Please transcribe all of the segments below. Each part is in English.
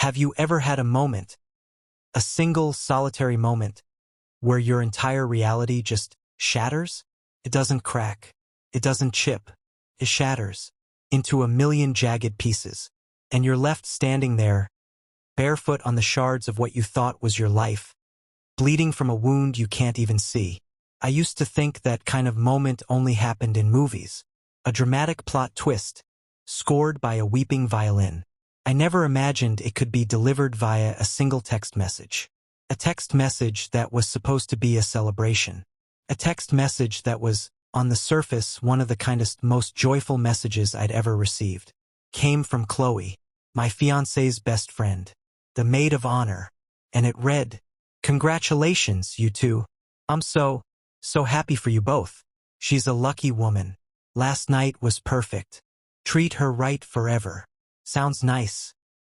Have you ever had a moment, a single solitary moment, where your entire reality just shatters? It doesn't crack. It doesn't chip. It shatters into a million jagged pieces. And you're left standing there, barefoot on the shards of what you thought was your life, bleeding from a wound you can't even see. I used to think that kind of moment only happened in movies. A dramatic plot twist, scored by a weeping violin. I never imagined it could be delivered via a single text message. A text message that was supposed to be a celebration. A text message that was, on the surface, one of the kindest, most joyful messages I'd ever received. Came from Chloe, my fiancé's best friend, the maid of honor, and it read, "Congratulations, you two. I'm so happy for you both. She's a lucky woman. Last night was perfect. Treat her right forever." Sounds nice,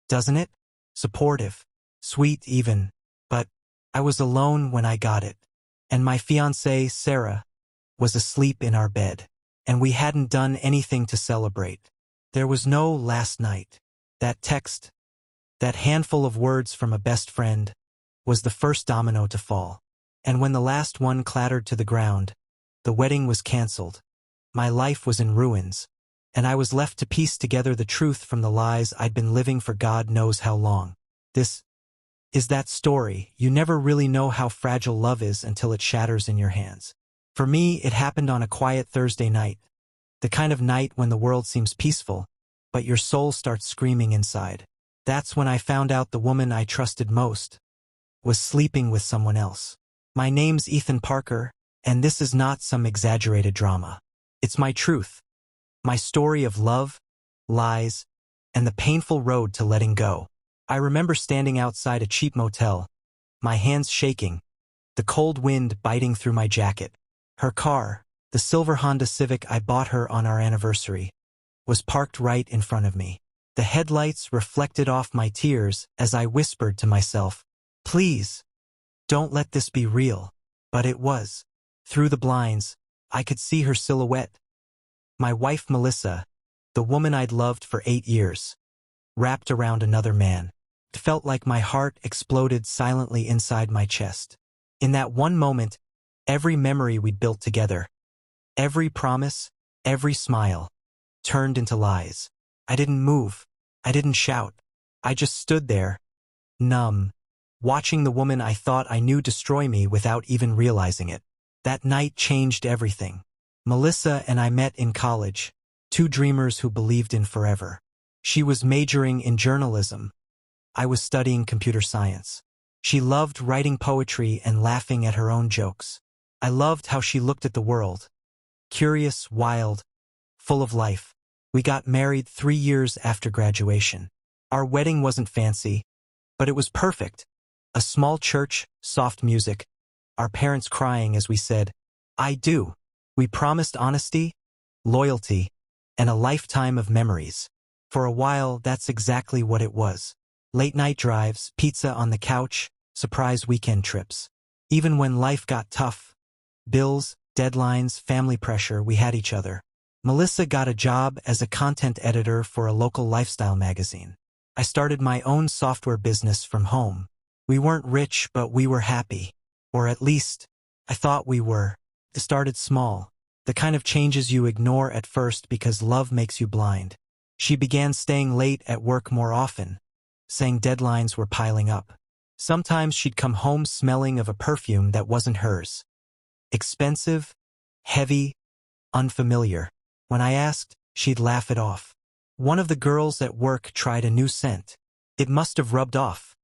doesn't it? Supportive, sweet even, but I was alone when I got it. And my fiancée, Sarah, was asleep in our bed, and we hadn't done anything to celebrate. There was no last night. That text, that handful of words from a best friend, was the first domino to fall. And when the last one clattered to the ground, the wedding was canceled. My life was in ruins, and I was left to piece together the truth from the lies I'd been living for God knows how long. This is that story. You never really know how fragile love is until it shatters in your hands. For me, it happened on a quiet Thursday night. The kind of night when the world seems peaceful, but your soul starts screaming inside. That's when I found out the woman I trusted most was sleeping with someone else. My name's Ethan Parker, and this is not some exaggerated drama. It's my truth. My story of love, lies, and the painful road to letting go. I remember standing outside a cheap motel, my hands shaking, the cold wind biting through my jacket. Her car, the silver Honda Civic I bought her on our anniversary, was parked right in front of me. The headlights reflected off my tears as I whispered to myself, "Please, don't let this be real." But it was. Through the blinds, I could see her silhouette. My wife Melissa, the woman I'd loved for 8 years, wrapped around another man. It felt like my heart exploded silently inside my chest. In that one moment, every memory we'd built together, every promise, every smile, turned into lies. I didn't move. I didn't shout. I just stood there, numb, watching the woman I thought I knew destroy me without even realizing it. That night changed everything. Melissa and I met in college, two dreamers who believed in forever. She was majoring in journalism. I was studying computer science. She loved writing poetry and laughing at her own jokes. I loved how she looked at the world. Curious, wild, full of life. We got married 3 years after graduation. Our wedding wasn't fancy, but it was perfect. A small church, soft music, our parents crying as we said, "I do." We promised honesty, loyalty, and a lifetime of memories. For a while, that's exactly what it was. Late-night drives, pizza on the couch, surprise weekend trips. Even when life got tough, bills, deadlines, family pressure, we had each other. Melissa got a job as a content editor for a local lifestyle magazine. I started my own software business from home. We weren't rich, but we were happy. Or at least, I thought we were. It started small. The kind of changes you ignore at first because love makes you blind. She began staying late at work more often, saying deadlines were piling up. Sometimes she'd come home smelling of a perfume that wasn't hers. Expensive, heavy, unfamiliar. When I asked, she'd laugh it off. One of the girls at work tried a new scent. "It must have rubbed off,"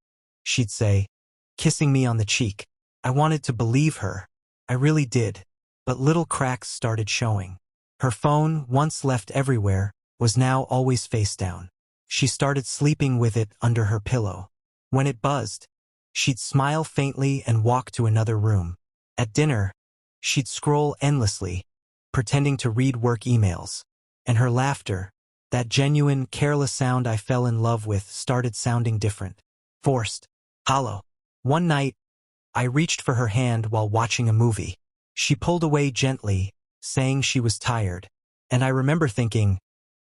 she'd say, kissing me on the cheek. I wanted to believe her. I really did. But little cracks started showing. Her phone, once left everywhere, was now always face down. She started sleeping with it under her pillow. When it buzzed, she'd smile faintly and walk to another room. At dinner, she'd scroll endlessly, pretending to read work emails. And her laughter, that genuine, careless sound I fell in love with, started sounding different. Forced. Hollow. One night, I reached for her hand while watching a movie. She pulled away gently, saying she was tired. And I remember thinking,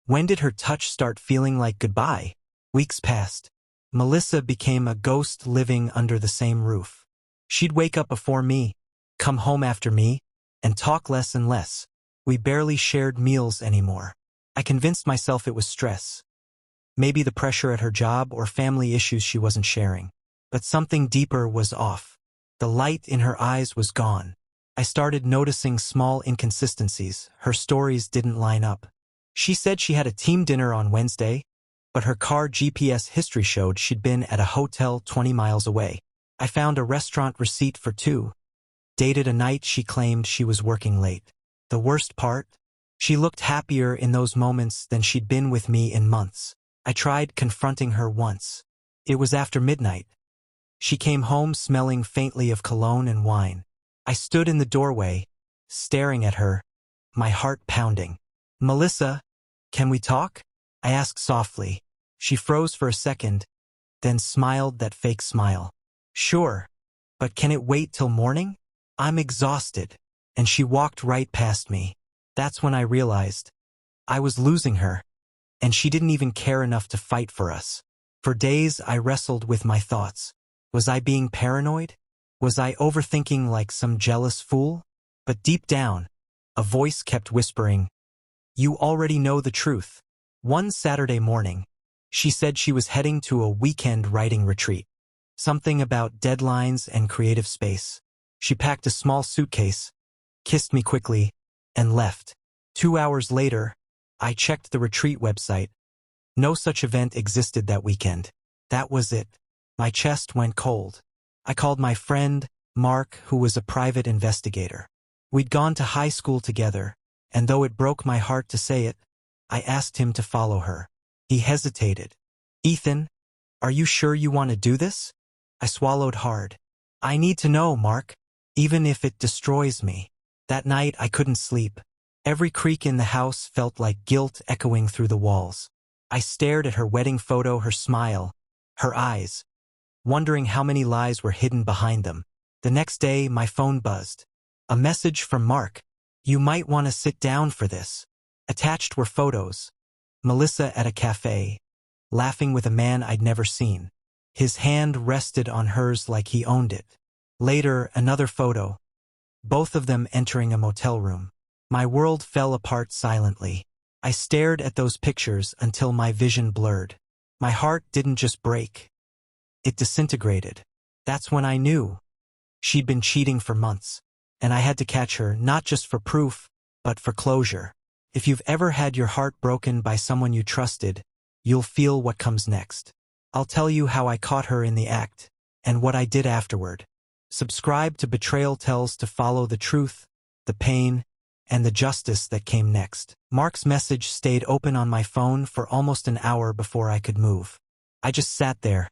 when did her touch start feeling like goodbye? Weeks passed. Melissa became a ghost living under the same roof. She'd wake up before me, come home after me, and talk less and less. We barely shared meals anymore. I convinced myself it was stress. Maybe the pressure at her job or family issues she wasn't sharing. But something deeper was off. The light in her eyes was gone. I started noticing small inconsistencies. Her stories didn't line up. She said she had a team dinner on Wednesday, but her car GPS history showed she'd been at a hotel 20 miles away. I found a restaurant receipt for two. Dated a night she claimed she was working late. The worst part? She looked happier in those moments than she'd been with me in months. I tried confronting her once. It was after midnight. She came home smelling faintly of cologne and wine. I stood in the doorway, staring at her, my heart pounding. "Melissa, can we talk?" I asked softly. She froze for a second, then smiled that fake smile. "Sure, but can it wait till morning? I'm exhausted." And she walked right past me. That's when I realized I was losing her, and she didn't even care enough to fight for us. For days I wrestled with my thoughts. Was I being paranoid? Was I overthinking like some jealous fool? But deep down, a voice kept whispering, "You already know the truth." One Saturday morning, she said she was heading to a weekend writing retreat. Something about deadlines and creative space. She packed a small suitcase, kissed me quickly, and left. 2 hours later, I checked the retreat website. No such event existed that weekend. That was it. My chest went cold. I called my friend, Mark, who was a private investigator. We'd gone to high school together, and though it broke my heart to say it, I asked him to follow her. He hesitated. "Ethan, are you sure you want to do this?" I swallowed hard. "I need to know, Mark, even if it destroys me." That night I couldn't sleep. Every creak in the house felt like guilt echoing through the walls. I stared at her wedding photo, her smile, her eyes, wondering how many lies were hidden behind them. The next day, my phone buzzed. A message from Mark. "You might want to sit down for this." Attached were photos. Melissa at a cafe, laughing with a man I'd never seen. His hand rested on hers like he owned it. Later, another photo. Both of them entering a motel room. My world fell apart silently. I stared at those pictures until my vision blurred. My heart didn't just break. It disintegrated. That's when I knew. She'd been cheating for months, and I had to catch her, not just for proof, but for closure. If you've ever had your heart broken by someone you trusted, you'll feel what comes next. I'll tell you how I caught her in the act, and what I did afterward. Subscribe to Betrayal Tells to follow the truth, the pain, and the justice that came next. Mark's message stayed open on my phone for almost an hour before I could move. I just sat there,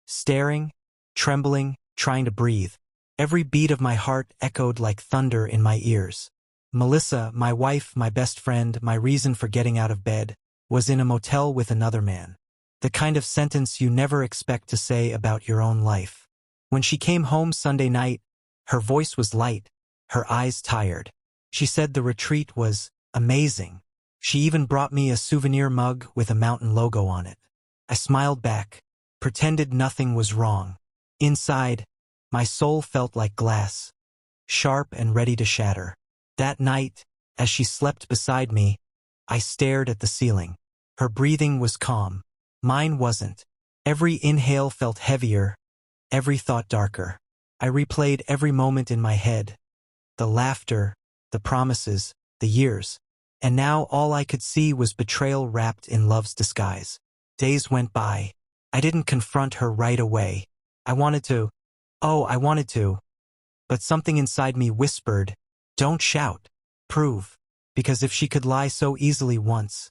staring, trembling, trying to breathe. Every beat of my heart echoed like thunder in my ears. Melissa, my wife, my best friend, my reason for getting out of bed, was in a motel with another man. The kind of sentence you never expect to say about your own life. When she came home Sunday night, her voice was light, her eyes tired. She said the retreat was amazing. She even brought me a souvenir mug with a mountain logo on it. I smiled back, pretended nothing was wrong. Inside, my soul felt like glass, sharp and ready to shatter. That night, as she slept beside me, I stared at the ceiling. Her breathing was calm. Mine wasn't. Every inhale felt heavier, every thought darker. I replayed every moment in my head. The laughter, the promises, the years. And now all I could see was betrayal wrapped in love's disguise. Days went by. I didn't confront her right away. I wanted to. But something inside me whispered, "Don't shout. Prove." Because if she could lie so easily once,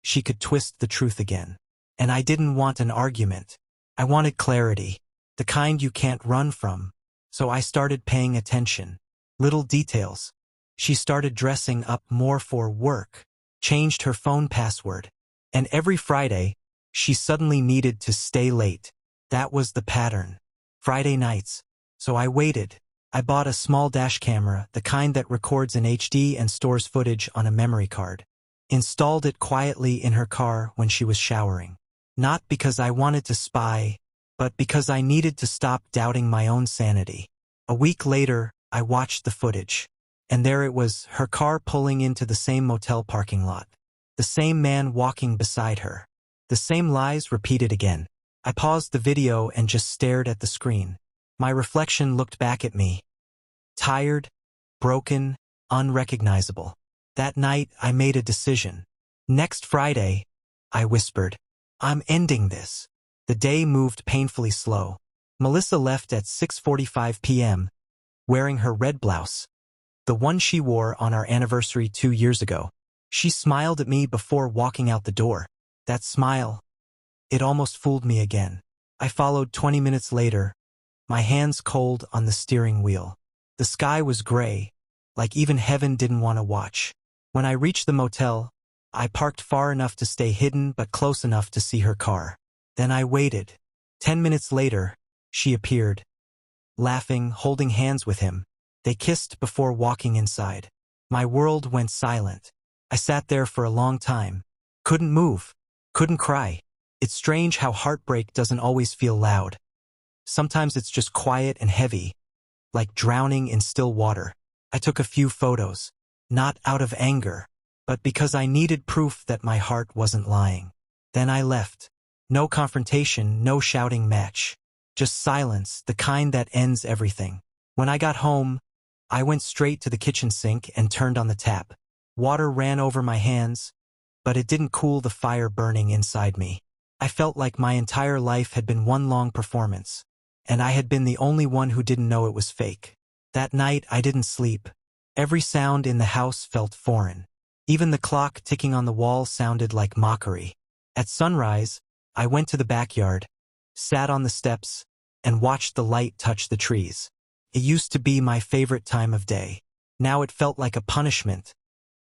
she could twist the truth again. And I didn't want an argument. I wanted clarity, the kind you can't run from. So I started paying attention. Little details. She started dressing up more for work, changed her phone password. And every Friday, she suddenly needed to stay late. That was the pattern. Friday nights. So I waited. I bought a small dash camera, the kind that records in HD and stores footage on a memory card. Installed it quietly in her car when she was showering. Not because I wanted to spy, but because I needed to stop doubting my own sanity. A week later, I watched the footage. And there it was, her car pulling into the same motel parking lot. The same man walking beside her. The same lies repeated again. I paused the video and just stared at the screen. My reflection looked back at me. Tired, broken, unrecognizable. That night, I made a decision. Next Friday, I whispered, I'm ending this. The day moved painfully slow. Melissa left at 6:45 p.m., wearing her red blouse, the one she wore on our anniversary 2 years ago. She smiled at me before walking out the door. That smile, it almost fooled me again. I followed 20 minutes later, my hands cold on the steering wheel. The sky was gray, like even heaven didn't want to watch. When I reached the motel, I parked far enough to stay hidden but close enough to see her car. Then I waited. 10 minutes later, she appeared, laughing, holding hands with him. They kissed before walking inside. My world went silent. I sat there for a long time. Couldn't move. Couldn't cry. It's strange how heartbreak doesn't always feel loud. Sometimes it's just quiet and heavy, like drowning in still water. I took a few photos, not out of anger, but because I needed proof that my heart wasn't lying. Then I left. No confrontation, no shouting match. Just silence, the kind that ends everything. When I got home, I went straight to the kitchen sink and turned on the tap. Water ran over my hands, but it didn't cool the fire burning inside me. I felt like my entire life had been one long performance, and I had been the only one who didn't know it was fake. That night, I didn't sleep. Every sound in the house felt foreign. Even the clock ticking on the wall sounded like mockery. At sunrise, I went to the backyard, sat on the steps, and watched the light touch the trees. It used to be my favorite time of day. Now it felt like a punishment,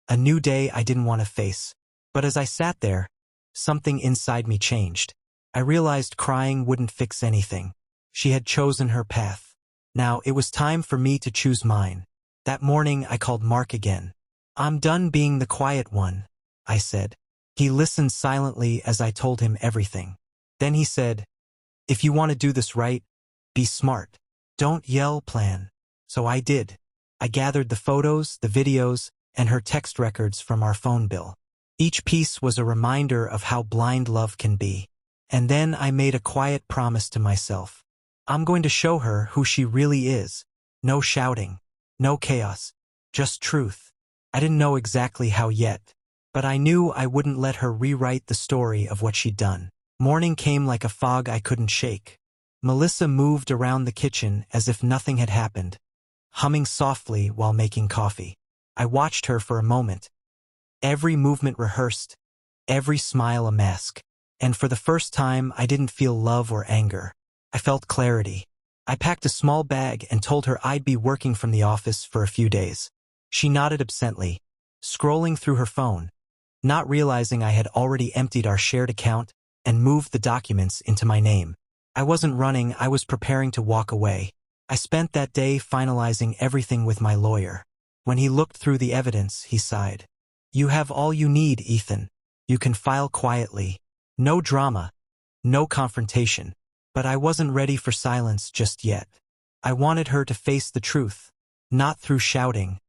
a new day I didn't want to face. But as I sat there, something inside me changed. I realized crying wouldn't fix anything. She had chosen her path. Now it was time for me to choose mine. That morning I called Mark again. I'm done being the quiet one, I said. He listened silently as I told him everything. Then he said, if you want to do this right, be smart. Don't yell, plan. So I did. I gathered the photos, the videos, and her text records from our phone bill. Each piece was a reminder of how blind love can be. And then I made a quiet promise to myself. I'm going to show her who she really is. No shouting, no chaos, just truth. I didn't know exactly how yet, but I knew I wouldn't let her rewrite the story of what she'd done. Morning came like a fog I couldn't shake. Melissa moved around the kitchen as if nothing had happened, humming softly while making coffee. I watched her for a moment. Every movement rehearsed, every smile a mask. And for the first time, I didn't feel love or anger. I felt clarity. I packed a small bag and told her I'd be working from the office for a few days. She nodded absently, scrolling through her phone, not realizing I had already emptied our shared account and moved the documents into my name. I wasn't running, I was preparing to walk away. I spent that day finalizing everything with my lawyer. When he looked through the evidence, he sighed. You have all you need, Ethan. You can file quietly. No drama, no confrontation. But I wasn't ready for silence just yet. I wanted her to face the truth, not through shouting,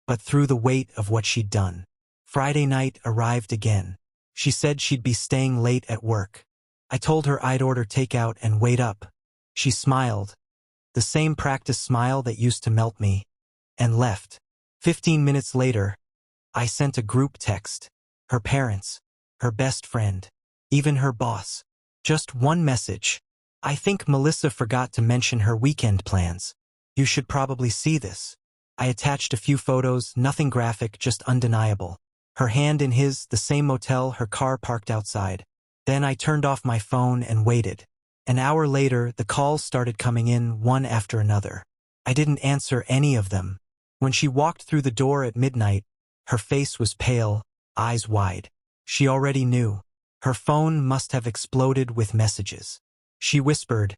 but through the weight of what she'd done. Friday night arrived again. She said she'd be staying late at work. I told her I'd order takeout and wait up. She smiled, the same practice smile that used to melt me, and left. 15 minutes later, I sent a group text. Her parents, her best friend, even her boss. Just one message. I think Melissa forgot to mention her weekend plans. You should probably see this. I attached a few photos, nothing graphic, just undeniable. Her hand in his, the same motel, her car parked outside. Then I turned off my phone and waited. An hour later, the calls started coming in, one after another. I didn't answer any of them. When she walked through the door at midnight, her face was pale, eyes wide. She already knew. Her phone must have exploded with messages. She whispered,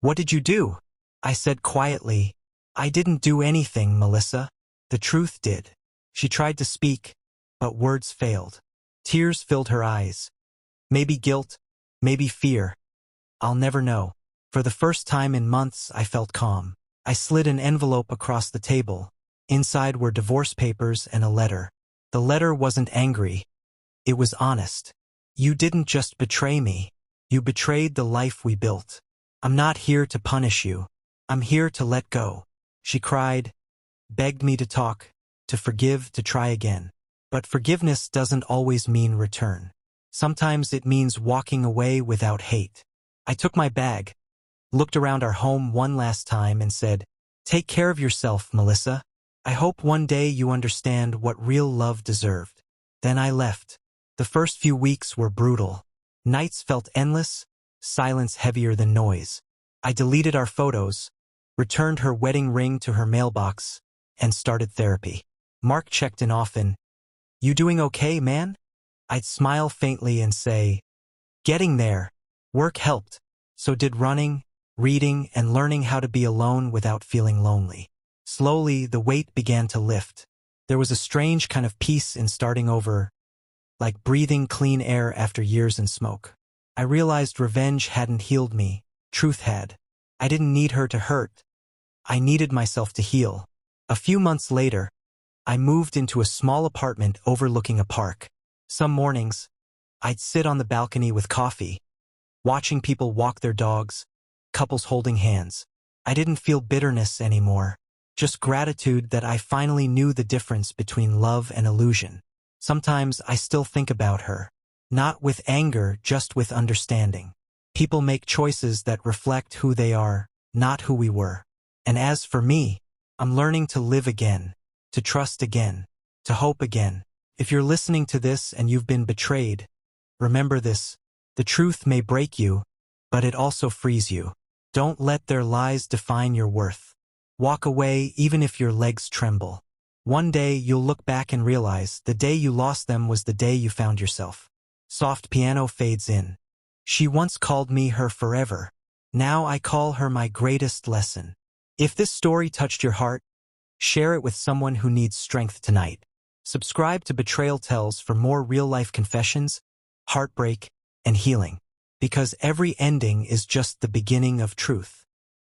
"What did you do?" I said quietly, "I didn't do anything, Melissa. The truth did." She tried to speak, but words failed. Tears filled her eyes. Maybe guilt, maybe fear. I'll never know. For the first time in months, I felt calm. I slid an envelope across the table. Inside were divorce papers and a letter. The letter wasn't angry. It was honest. You didn't just betray me. You betrayed the life we built. I'm not here to punish you. I'm here to let go. She cried, begged me to talk, to forgive, to try again. But forgiveness doesn't always mean return. Sometimes it means walking away without hate. I took my bag, looked around our home one last time and said, "Take care of yourself, Melissa. I hope one day you understand what real love deserved." Then I left. The first few weeks were brutal. Nights felt endless, silence heavier than noise. I deleted our photos, returned her wedding ring to her mailbox, and started therapy. Mark checked in often. "You doing okay, man?" I'd smile faintly and say, "Getting there." Work helped. So did running, reading, and learning how to be alone without feeling lonely. Slowly, the weight began to lift. There was a strange kind of peace in starting over, like breathing clean air after years in smoke. I realized revenge hadn't healed me. Truth had. I didn't need her to hurt. I needed myself to heal. A few months later, I moved into a small apartment overlooking a park. Some mornings, I'd sit on the balcony with coffee, watching people walk their dogs, couples holding hands. I didn't feel bitterness anymore, just gratitude that I finally knew the difference between love and illusion. Sometimes I still think about her, not with anger, just with understanding. People make choices that reflect who they are, not who we were. And as for me, I'm learning to live again, to trust again, to hope again. If you're listening to this and you've been betrayed, remember this: the truth may break you, but it also frees you. Don't let their lies define your worth. Walk away even if your legs tremble. One day you'll look back and realize the day you lost them was the day you found yourself. Soft piano fades in. She once called me her forever. Now I call her my greatest lesson. If this story touched your heart, share it with someone who needs strength tonight. Subscribe to Betrayal Tells for more real-life confessions, heartbreak, and healing. Because every ending is just the beginning of truth.